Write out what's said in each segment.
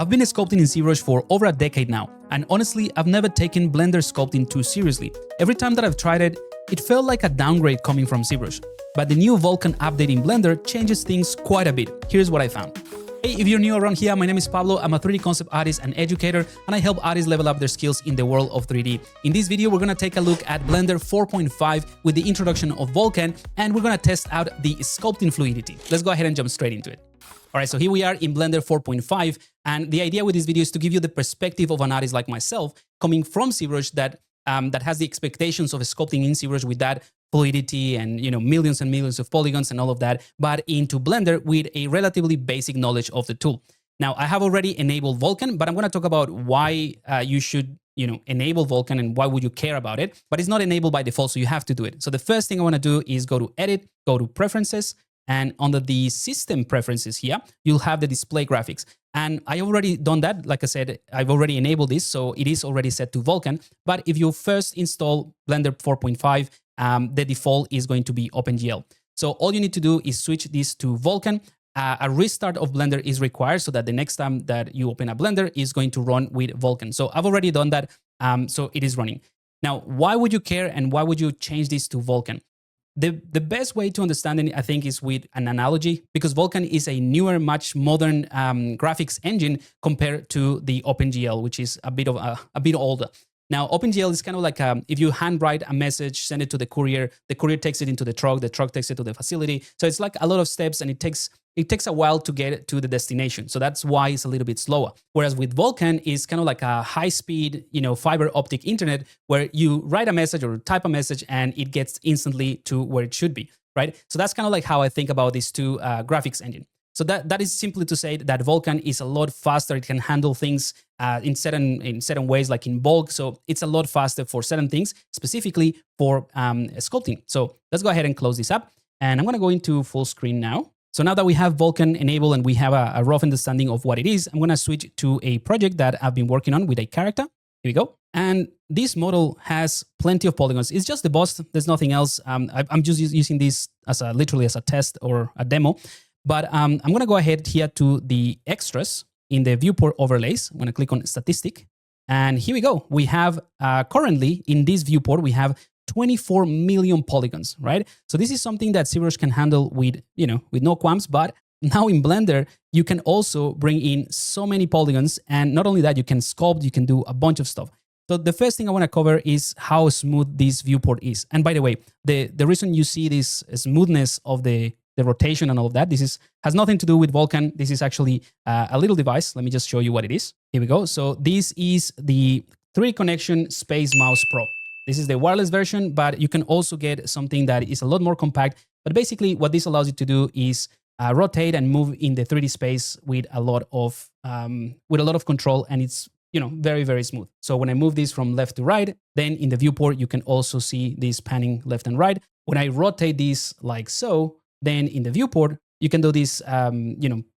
I've been sculpting in ZBrush for over a decade now, and honestly, I've never taken Blender sculpting too seriously. Every time that I've tried it, it felt like a downgrade coming from ZBrush. But the new Vulkan update in Blender changes things quite a bit. Here's what I found. Hey, if you're new around here, my name is Pablo. I'm a 3D concept artist and educator, and I help artists level up their skills in the world of 3D. In this video, we're gonna take a look at Blender 4.5 with the introduction of Vulkan, and we're gonna test out the sculpting fluidity. Let's go ahead and jump straight into it. All right, so here we are in Blender 4.5, and the idea with this video is to give you the perspective of an artist like myself, coming from ZBrush that has the expectations of sculpting in ZBrush with that fluidity and millions and millions of polygons and all of that, but into Blender with a relatively basic knowledge of the tool. Now, I have already enabled Vulkan, but I'm going to talk about why you should enable Vulkan and why would you care about it. But it's not enabled by default, so you have to do it. So the first thing I want to do is go to Edit, go to Preferences, and under the System Preferences here, you'll have the Display Graphics. And I've already done that. Like I said, I've already enabled this, so it is already set to Vulkan. But if you first install Blender 4.5, the default is going to be OpenGL. So all you need to do is switch this to Vulkan. A restart of Blender is required so that the next time that you open a Blender is going to run with Vulkan. So I've already done that, so it is running. Now, why would you care and why would you change this to Vulkan? The best way to understand it, I think, is with an analogy, because Vulkan is a newer, much modern graphics engine compared to the OpenGL, which is a bit older. Now, OpenGL is kind of like if you handwrite a message, send it to the courier takes it into the truck takes it to the facility. So it's like a lot of steps, and it takes a while to get to the destination. So that's why it's a little bit slower. Whereas with Vulkan, it's kind of like a high-speed, fiber optic internet where you write a message or type a message and it gets instantly to where it should be, right? So that's kind of like how I think about these two graphics engine. So that is simply to say that Vulkan is a lot faster. It can handle things in certain ways, like in bulk. So it's a lot faster for certain things, specifically for sculpting. So let's go ahead and close this up. And I'm going to go into full screen now. So now that we have Vulkan enabled and we have a rough understanding of what it is, I'm going to switch to a project that I've been working on with a character. Here we go. And this model has plenty of polygons. It's just the boss. There's nothing else. I'm just using this as literally as a test or a demo. But I'm going to go ahead here to the extras in the viewport overlays. I'm going to click on statistic. And here we go. We have currently in this viewport, we have 24 million polygons, right? So this is something that ZBrush can handle with no qualms. But now in Blender, you can also bring in so many polygons. And not only that, you can sculpt, you can do a bunch of stuff. So the first thing I want to cover is how smooth this viewport is. And by the way, the reason you see this smoothness of the rotation and all of that, has nothing to do with Vulkan. This is actually a little device. Let me just show you what it is. Here we go. So this is the 3D Connection Space Mouse Pro. This is the wireless version, but you can also get something that is a lot more compact. But basically what this allows you to do is rotate and move in the 3D space with a lot of control, and it's very, very smooth. So when I move this from left to right, then in the viewport, you can also see this panning left and right. When I rotate this like so, then in the viewport, you can do this,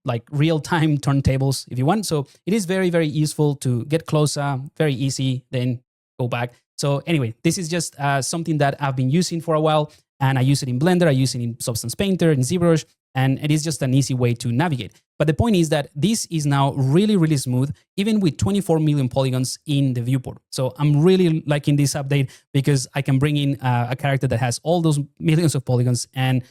like real-time turntables if you want. So it is very, very useful to get closer, very easy, then go back. So anyway, this is just something that I've been using for a while, and I use it in Blender, I use it in Substance Painter, in ZBrush, and it is just an easy way to navigate. But the point is that this is now really, really smooth, even with 24 million polygons in the viewport. So I'm really liking this update because I can bring in a character that has all those millions of polygons and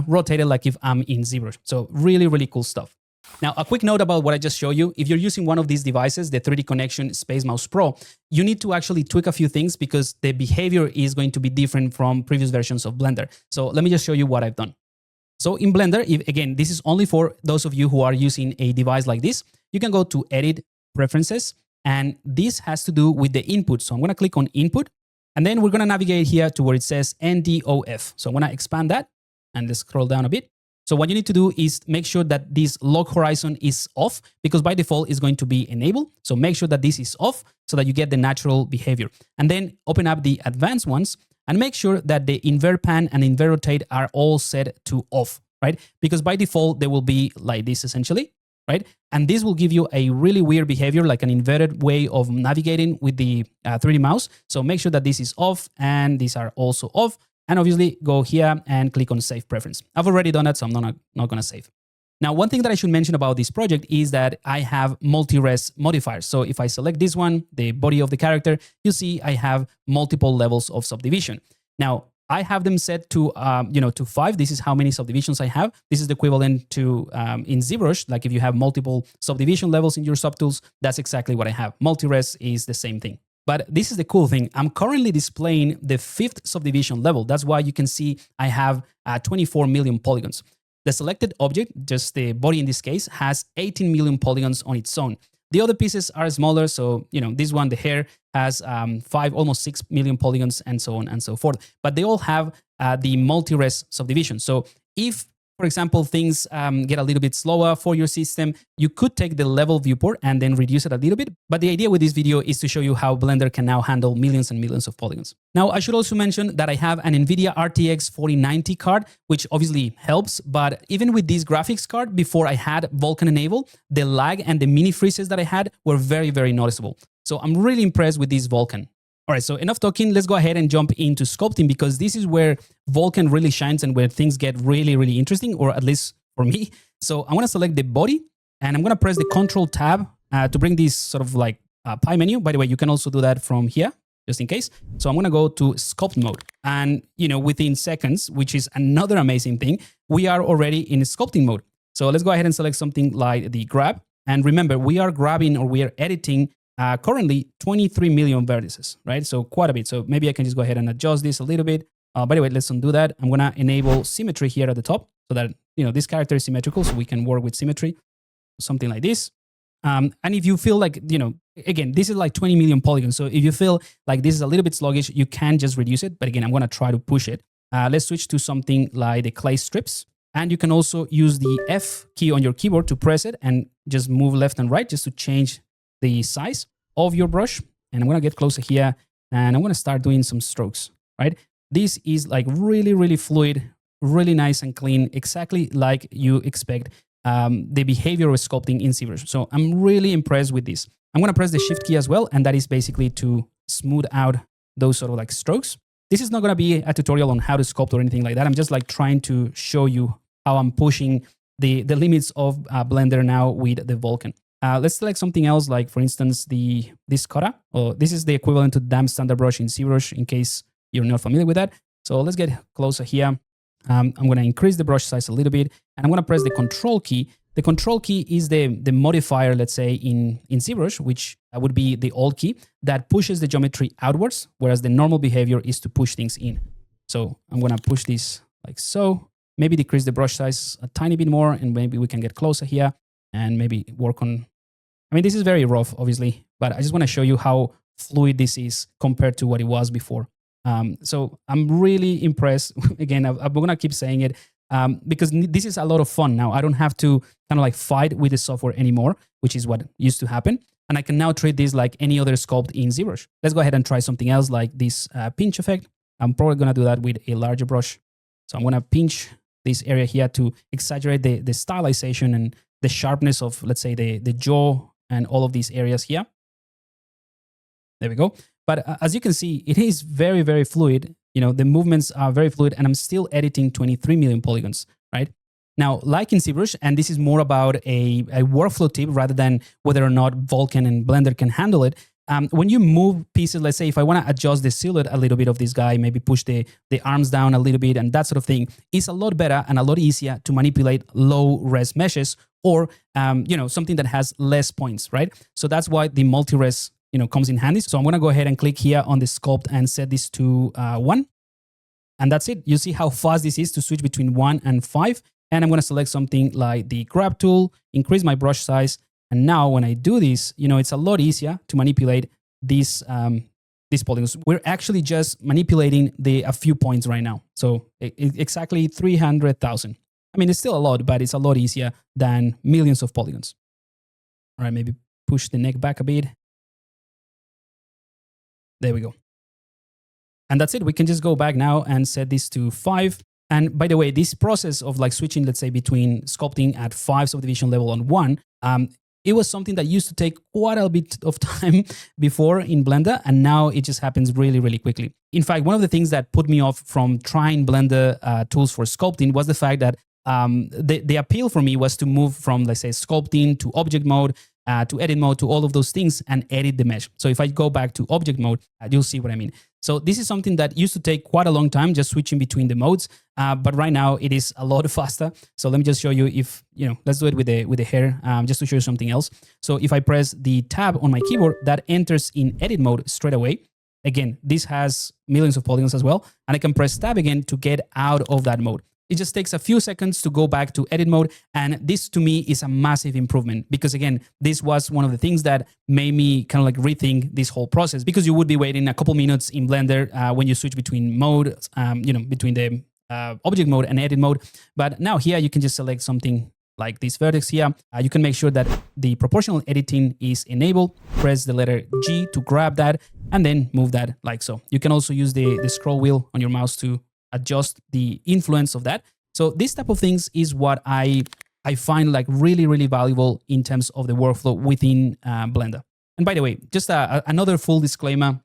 rotate it like if I'm in ZBrush. So really, really cool stuff. Now, a quick note about what I just showed you. If you're using one of these devices, the 3D Connection Space Mouse Pro, you need to actually tweak a few things because the behavior is going to be different from previous versions of Blender. So let me just show you what I've done. So in Blender, again, this is only for those of you who are using a device like this. You can go to Edit, Preferences, and this has to do with the input. So I'm going to click on Input, and then we're going to navigate here to where it says NDOF. So I'm going to expand that. And let's scroll down a bit. So what you need to do is make sure that this lock horizon is off, because by default it's going to be enabled. So make sure that this is off so that you get the natural behavior. And then open up the advanced ones and make sure that the invert pan and invert rotate are all set to off, right? Because by default they will be like this essentially, right? And this will give you a really weird behavior, like an inverted way of navigating with the 3D mouse. So make sure that this is off and these are also off. And obviously go here and click on Save Preference. I've already done that, so I'm not going to save. Now, one thing that I should mention about this project is that I have multi-res modifiers. So if I select this one, the body of the character, you see I have multiple levels of subdivision. Now, I have them set to, to 5. This is how many subdivisions I have. This is the equivalent to in ZBrush, like if you have multiple subdivision levels in your subtools, that's exactly what I have. Multi-res is the same thing. But this is the cool thing. I'm currently displaying the 5th subdivision level. That's why you can see I have 24 million polygons. The selected object, just the body in this case, has 18 million polygons on its own. The other pieces are smaller, so this one, the hair, has 5, almost 6 million polygons, and so on and so forth. But they all have the multi-res subdivision. So if, for example, things get a little bit slower for your system, you could take the level viewport and then reduce it a little bit. But the idea with this video is to show you how Blender can now handle millions and millions of polygons. Now, I should also mention that I have an NVIDIA RTX 4090 card, which obviously helps. But even with this graphics card, before I had Vulkan enabled, the lag and the mini freezes that I had were very, very noticeable. So I'm really impressed with this Vulkan. All right, so enough talking. Let's go ahead and jump into sculpting, because this is where Vulkan really shines and where things get really, really interesting, or at least for me. So I'm going to select the body, and I'm going to press the Control tab to bring this sort of like pie menu. By the way, you can also do that from here, just in case. So I'm going to go to sculpt mode, and within seconds, which is another amazing thing, we are already in sculpting mode. So let's go ahead and select something like the grab. And remember, we are grabbing, or we are editing currently 23 million vertices, right? So quite a bit. So maybe I can just go ahead and adjust this a little bit. By the way, let's undo that. I'm going to enable symmetry here at the top so that, this character is symmetrical, so we can work with symmetry, something like this. And if you feel like, again, this is like 20 million polygons. So if you feel like this is a little bit sluggish, you can just reduce it. But again, I'm going to try to push it. Let's switch to something like the clay strips. And you can also use the F key on your keyboard to press it and just move left and right just to change the size of your brush. And I'm going to get closer here, and I'm going to start doing some strokes, right? This is like really, really fluid, really nice and clean, exactly like you expect the behavior of sculpting in ZBrush. So I'm really impressed with this. I'm going to press the Shift key as well, and that is basically to smooth out those sort of like strokes. This is not going to be a tutorial on how to sculpt or anything like that. I'm just like trying to show you how I'm pushing the limits of Blender now with the Vulkan. Let's select something else, like for instance, this Kara. Or this is the equivalent to damp standard brush in ZBrush, in case you're not familiar with that. So let's get closer here. I'm going to increase the brush size a little bit, and I'm going to press the Control key. The Control key is the modifier, let's say, in ZBrush, which would be the Alt key that pushes the geometry outwards, whereas the normal behavior is to push things in. So I'm going to push this like so. Maybe decrease the brush size a tiny bit more, and maybe we can get closer here and maybe work on. I mean, this is very rough, obviously, but I just want to show you how fluid this is compared to what it was before. So I'm really impressed. Again, I'm going to keep saying it because this is a lot of fun now. I don't have to kind of like fight with the software anymore, which is what used to happen. And I can now treat this like any other sculpt in ZBrush. Let's go ahead and try something else like this pinch effect. I'm probably going to do that with a larger brush. So I'm going to pinch this area here to exaggerate the stylization and the sharpness of, let's say, the jaw and all of these areas here. There we go. But as you can see, it is very, very fluid. The movements are very fluid, and I'm still editing 23 million polygons, right? Now, like in ZBrush, and this is more about a workflow tip rather than whether or not Vulkan and Blender can handle it. When you move pieces, let's say if I want to adjust the silhouette a little bit of this guy, maybe push the arms down a little bit and that sort of thing, it's a lot better and a lot easier to manipulate low-res meshes or, something that has less points, right? So that's why the multi-res, comes in handy. So I'm going to go ahead and click here on the sculpt and set this to 1. And that's it. You see how fast this is to switch between 1 and 5. And I'm going to select something like the grab tool, increase my brush size. And now when I do this, it's a lot easier to manipulate these polygons. We're actually just manipulating a few points right now. So exactly 300,000. I mean, it's still a lot, but it's a lot easier than millions of polygons. All right, maybe push the neck back a bit. There we go. And that's it. We can just go back now and set this to 5. And by the way, this process of like switching, let's say, between sculpting at 5 subdivision level on 1, it was something that used to take quite a bit of time before in Blender, and now it just happens really, really quickly. In fact, one of the things that put me off from trying Blender tools for sculpting was the fact that the appeal for me was to move from, let's say, sculpting to object mode, to edit mode, to all of those things and edit the mesh. So if I go back to object mode, you'll see what I mean. So this is something that used to take quite a long time, just switching between the modes. But right now it is a lot faster. So let me just show you if, let's do it with the hair, just to show you something else. So if I press the tab on my keyboard, that enters in edit mode straight away. Again, this has millions of polygons as well. And I can press tab again to get out of that mode. It just takes a few seconds to go back to edit mode. And this to me is a massive improvement because again, this was one of the things that made me kind of like rethink this whole process, because you would be waiting a couple minutes in Blender when you switch between mode, between the object mode and edit mode. But now here you can just select something like this vertex here. You can make sure that the proportional editing is enabled. Press the letter G to grab that and then move that like so. You can also use the scroll wheel on your mouse to adjust the influence of that. So this type of things is what I find like really, really valuable in terms of the workflow within Blender. And by the way, just another full disclaimer.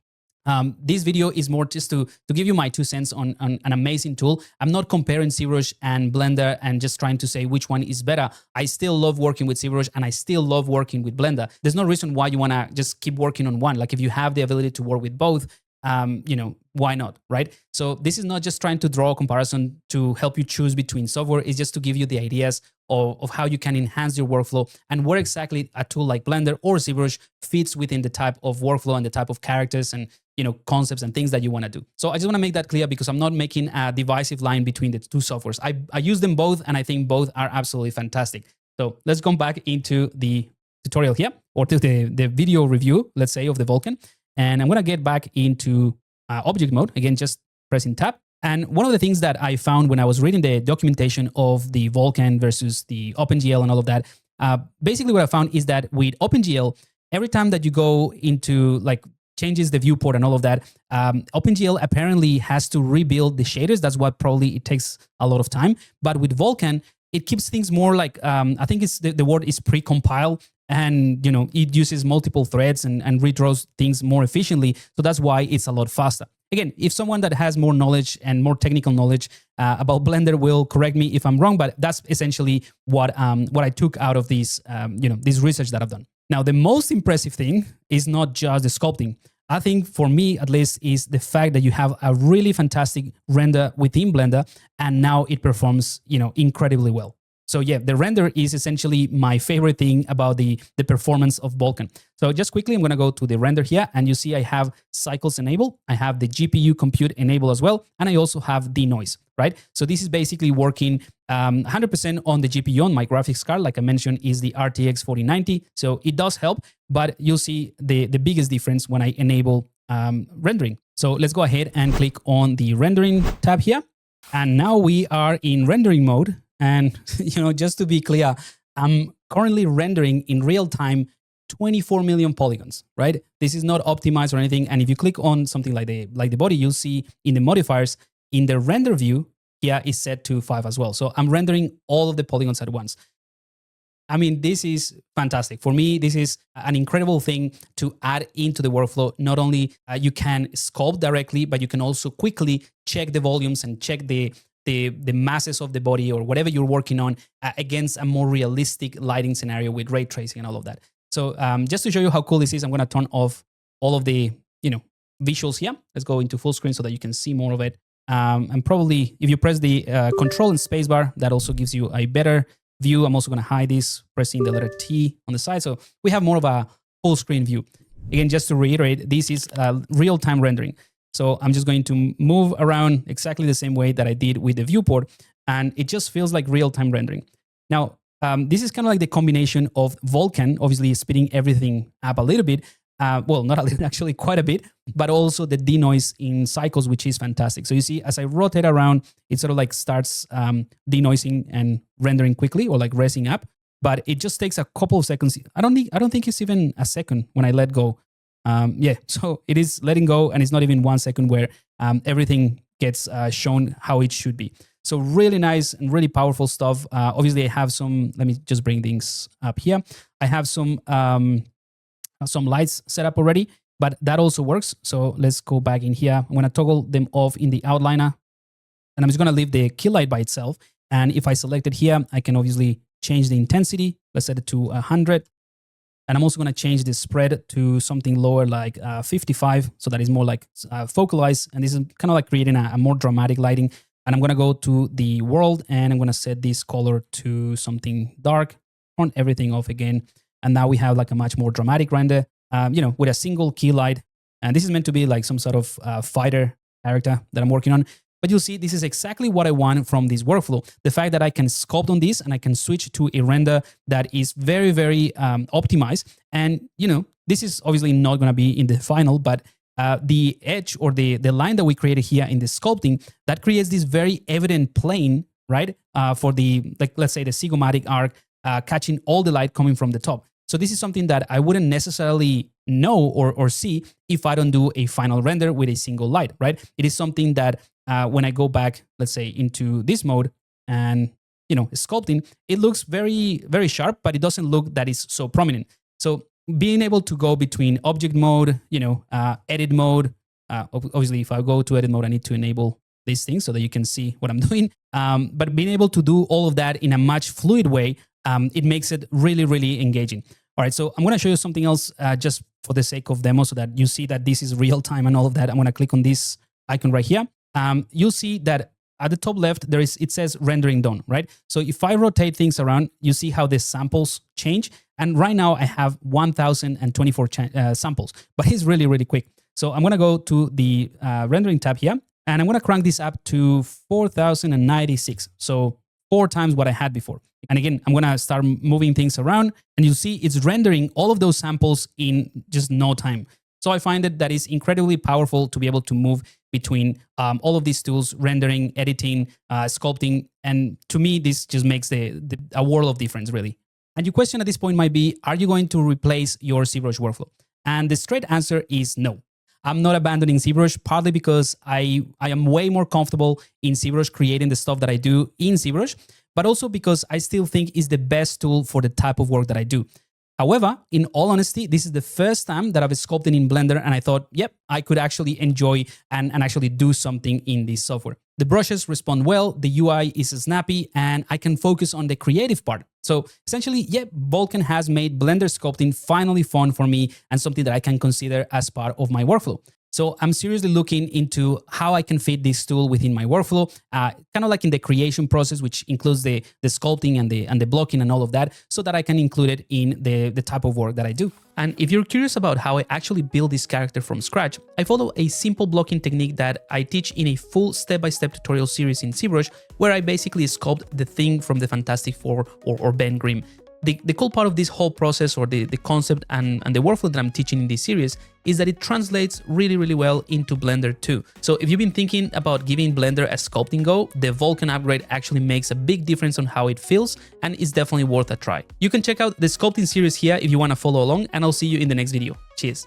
This video is more just to give you my 2 cents on an amazing tool. I'm not comparing ZBrush and Blender and just trying to say which one is better. I still love working with ZBrush and I still love working with Blender. There's no reason why you want to just keep working on one. Like if you have the ability to work with both, why not, right? So this is not just trying to draw a comparison to help you choose between software. It's just to give you the ideas of how you can enhance your workflow and where exactly a tool like Blender or ZBrush fits within the type of workflow and the type of characters and concepts and things that you want to do. So I just want to make that clear because I'm not making a divisive line between the two softwares. I use them both and I think both are absolutely fantastic. So let's go back into the tutorial here, or to the video review, let's say, of the Vulkan. And I'm going to get back into object mode, again, just pressing tab. And one of the things that I found when I was reading the documentation of the Vulkan versus the OpenGL and all of that, basically what I found is that with OpenGL, every time that you go into like changes the viewport and all of that, OpenGL apparently has to rebuild the shaders. That's what probably it takes a lot of time. But with Vulkan, it keeps things more like, I think it's the word is pre-compile. And it uses multiple threads and redraws things more efficiently. So that's why it's a lot faster. Again, if someone that has more knowledge and more technical knowledge about Blender will correct me if I'm wrong, but that's essentially what I took out of this this research that I've done. Now, the most impressive thing is not just the sculpting. I think for me, at least, is the fact that you have a really fantastic render within Blender, and now it performs incredibly well. So yeah, the render is essentially my favorite thing about the performance of Vulkan. So just quickly, I'm going to go to the render here, and you see I have cycles enabled. I have the GPU compute enabled as well, and I also have denoise, right? So this is basically working 100% on the GPU. On my graphics card, like I mentioned, is the RTX 4090. So it does help, but you'll see the biggest difference when I enable rendering. So let's go ahead and click on the rendering tab here. And now we are in rendering mode. And, just to be clear, I'm currently rendering in real time 24 million polygons, right? This is not optimized or anything. And if you click on something like the body, you'll see in the modifiers, in the render view, here is set to 5 as well. So I'm rendering all of the polygons at once. I mean, this is fantastic. For me, this is an incredible thing to add into the workflow. Not only you can sculpt directly, but you can also quickly check the volumes and check the masses of the body or whatever you're working on against a more realistic lighting scenario with ray tracing and all of that. So just to show you how cool this is, I'm going to turn off all of the visuals here. Let's go into full screen so that you can see more of it. And probably if you press the control and spacebar, that also gives you a better view. I'm also going to hide this pressing the letter T on the side. So we have more of a full screen view. Again, just to reiterate, this is real-time rendering. So I'm just going to move around exactly the same way that I did with the viewport, and it just feels like real-time rendering. Now, this is kind of like the combination of Vulkan, obviously speeding everything up a little bit. Well, not a little, actually quite a bit, but also the denoise in cycles, which is fantastic. So you see, as I rotate around, it sort of like starts denoising and rendering quickly, or like raising up, but it just takes a couple of seconds. I don't think it's even a second when I let go. Yeah, so it is letting go, and it's not even 1 second where everything gets shown how it should be. So really nice and really powerful stuff. Obviously, I have some, let me just bring things up here. I have some lights set up already, but that also works. So let's go back in here. I'm going to toggle them off in the outliner, and I'm just going to leave the kill light by itself. And if I select it here, I can obviously change the intensity. Let's set it to 100. And I'm also going to change the spread to something lower, like 55, so that is more like focalized. And this is kind of like creating a more dramatic lighting. And I'm going to go to the world, and I'm going to set this color to something dark, turn everything off again. And now we have like a much more dramatic render, with a single key light. And this is meant to be like some sort of fighter character that I'm working on. But you'll see this is exactly what I want from this workflow. The fact that I can sculpt on this and I can switch to a render that is very, very optimized. And, this is obviously not going to be in the final, but the edge or the line that we created here in the sculpting, that creates this very evident plane, right? For the, like, let's say the zygomatic arc, catching all the light coming from the top. So this is something that I wouldn't necessarily know or see if I don't do a final render with a single light, right? It is something that when I go back, let's say into this mode and, sculpting, it looks very, very sharp, but it doesn't look that it's so prominent. So being able to go between object mode, edit mode, obviously if I go to edit mode, I need to enable these things so that you can see what I'm doing. But being able to do all of that in a much fluid way, it makes it really, really engaging. All right, so I'm going to show you something else just for the sake of demo so that you see that this is real time and all of that. I'm going to click on this icon right here. You'll see that at the top left, it says rendering done, right? So if I rotate things around, you see how the samples change. And right now I have 1,024 samples, but it's really, really quick. So I'm going to go to the rendering tab here, and I'm going to crank this up to 4,096. So 4 times what I had before. And again, I'm going to start moving things around, and you'll see it's rendering all of those samples in just no time. So I find that is incredibly powerful to be able to move between all of these tools, rendering, editing, sculpting. And to me, this just makes a world of difference, really. And your question at this point might be, are you going to replace your ZBrush workflow? And the straight answer is no. I'm not abandoning ZBrush, partly because I am way more comfortable in ZBrush creating the stuff that I do in ZBrush, but also because I still think it's the best tool for the type of work that I do. However, in all honesty, this is the first time that I've sculpted in Blender, and I thought, yep, I could actually enjoy and actually do something in this software. The brushes respond well, the UI is snappy, and I can focus on the creative part. So essentially, yep, Vulkan has made Blender sculpting finally fun for me and something that I can consider as part of my workflow. So I'm seriously looking into how I can fit this tool within my workflow, kind of like in the creation process, which includes the sculpting and the blocking and all of that, so that I can include it in the type of work that I do. And if you're curious about how I actually build this character from scratch, I follow a simple blocking technique that I teach in a full step-by-step tutorial series in ZBrush, where I basically sculpt the Thing from the Fantastic Four or Ben Grimm. The cool part of this whole process, or the concept and the workflow that I'm teaching in this series, is that it translates really, really well into Blender too. So if you've been thinking about giving Blender a sculpting go, the Vulkan upgrade actually makes a big difference on how it feels, and is definitely worth a try. You can check out the sculpting series here if you want to follow along, and I'll see you in the next video. Cheers.